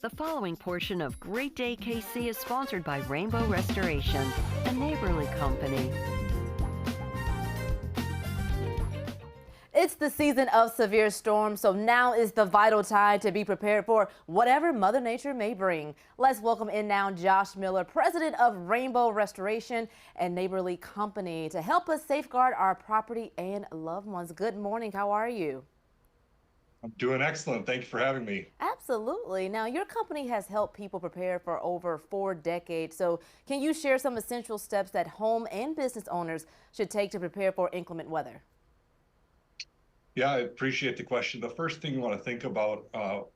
The following portion of Great Day KC is sponsored by Rainbow Restoration, a neighborly company. It's the season of severe storms, so now is the vital time to be prepared for whatever Mother Nature may bring. Let's welcome in now Josh Miller, president of Rainbow Restoration and Neighborly Company, to help us safeguard our property and loved ones. Good morning. How are you? I'm doing excellent. Thank you for having me. Absolutely. Now, your company has helped people prepare for over 4 decades. So can you share some essential steps that home and business owners should take to prepare for inclement weather? Yeah, I appreciate the question. The first thing you want to think about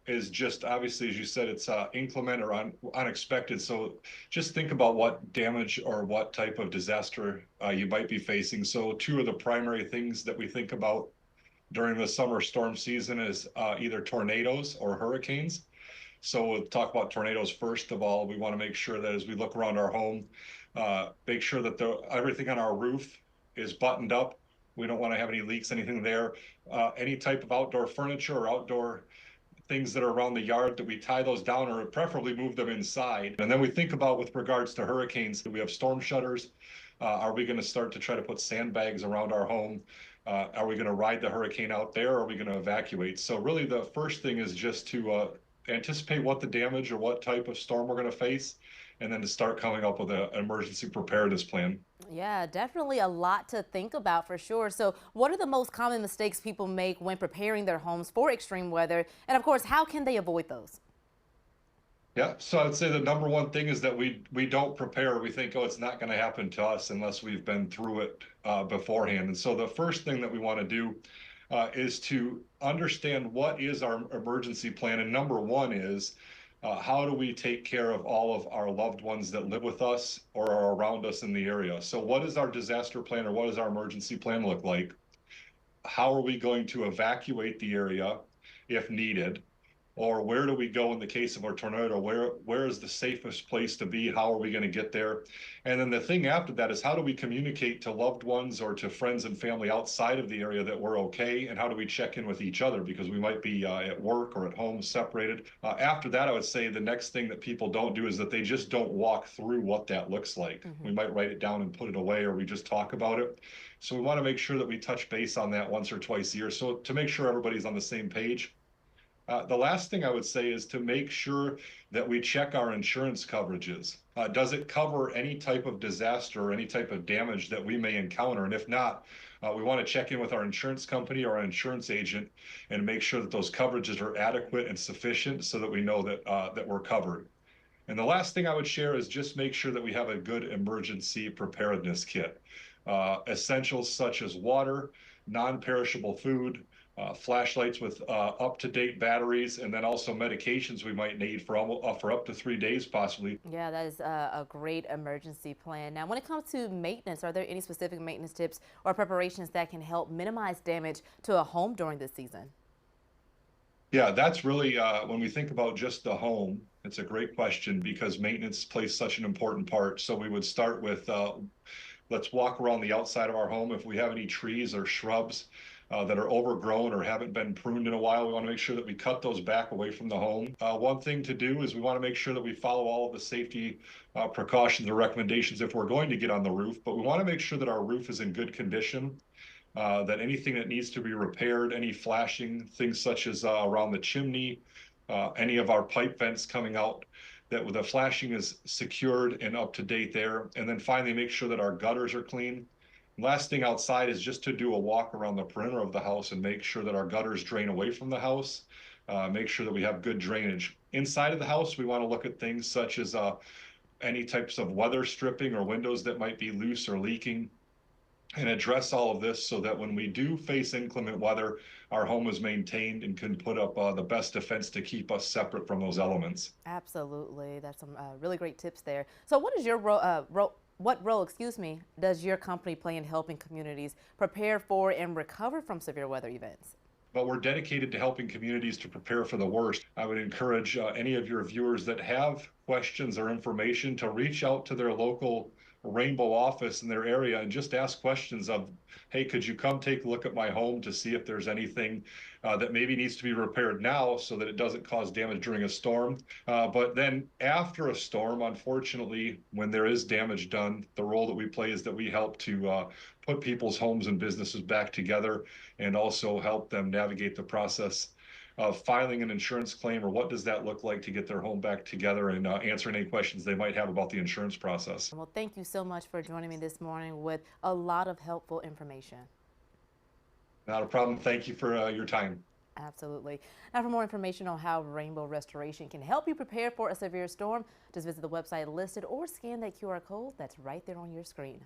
is just obviously, as you said, it's inclement or unexpected. So just think about what damage or what type of disaster you might be facing. So two of the primary things that we think about during the summer storm season is either tornadoes or hurricanes. So we'll talk about tornadoes first of all. We want to make sure that as we look around our home, make sure that everything on our roof is buttoned up. We don't want to have any leaks, anything there. Any type of outdoor furniture or outdoor things that are around the yard, that we tie those down or preferably move them inside. And then we think about, with regards to hurricanes, do we have storm shutters? Are we going to start to try to put sandbags around our home? Are we going to ride the hurricane out there, or are we going to evacuate? So really the first thing is just to anticipate what the damage or what type of storm we're going to face, and then to start coming up with an emergency preparedness plan. Yeah, definitely a lot to think about for sure. So what are the most common mistakes people make when preparing their homes for extreme weather? And of course, how can they avoid those? Yeah, so I'd say the number one thing is that we don't prepare. We think, oh, it's not going to happen to us unless we've been through it beforehand. And so the first thing that we want to do is to understand what is our emergency plan. And number one is how do we take care of all of our loved ones that live with us or are around us in the area? So what is our disaster plan, or what does our emergency plan look like? How are we going to evacuate the area if needed? Or where do we go in the case of a tornado? Where is the safest place to be? How are we going to get there? And then the thing after that is, how do we communicate to loved ones or to friends and family outside of the area that we're okay? And how do we check in with each other, because we might be at work or at home separated? After that, I would say the next thing that people don't do is that they just don't walk through what that looks like. We might write it down and put it away, or we just talk about it. So we want to make sure that we touch base on that once or twice a year, so to make sure everybody's on the same page. The last thing I would say is to make sure that we check our insurance coverages. Does it cover any type of disaster or any type of damage that we may encounter? And if not, we want to check in with our insurance company or our insurance agent and make sure that those coverages are adequate and sufficient, so that we know that we're covered. And the last thing I would share is just make sure that we have a good emergency preparedness kit. Essentials such as water, non-perishable food, flashlights with up-to-date batteries, and then also medications we might need for up to 3 days possibly. Yeah, that is a great emergency plan. Now, when it comes to maintenance, are there any specific maintenance tips or preparations that can help minimize damage to a home during this season? Yeah, that's really when we think about just the home, it's a great question, because maintenance plays such an important part. So we would start with let's walk around the outside of our home. If we have any trees or shrubs that are overgrown or haven't been pruned in a while, we want to make sure that we cut those back away from the home. One thing to do is we want to make sure that we follow all of the safety precautions or recommendations if we're going to get on the roof, but we want to make sure that our roof is in good condition, that anything that needs to be repaired, any flashing, things such as around the chimney, any of our pipe vents coming out, that the flashing is secured and up to date there. And then finally, make sure that our gutters are clean. Last thing outside is just to do a walk around the perimeter of the house and make sure that our gutters drain away from the house. Make sure that we have good drainage. Inside of the house, we want to look at things such as any types of weather stripping or windows that might be loose or leaking, and address all of this so that when we do face inclement weather, our home is maintained and can put up the best defense to keep us separate from those elements. Absolutely. That's some really great tips there. So what is your what role, does your company play in helping communities prepare for and recover from severe weather events? But we're dedicated to helping communities to prepare for the worst. I would encourage any of your viewers that have questions or information to reach out to their local Rainbow office in their area and just ask questions of, hey, could you come take a look at my home to see if there's anything that maybe needs to be repaired now so that it doesn't cause damage during a storm. But then after a storm, unfortunately, when there is damage done, the role that we play is that we help to put people's homes and businesses back together and also help them navigate the process of filing an insurance claim, or what does that look like to get their home back together, and answering any questions they might have about the insurance process. Well, thank you so much for joining me this morning with a lot of helpful information. Not a problem. Thank you for your time. Absolutely. Now, for more information on how Rainbow Restoration can help you prepare for a severe storm, just visit the website listed or scan that QR code that's right there on your screen.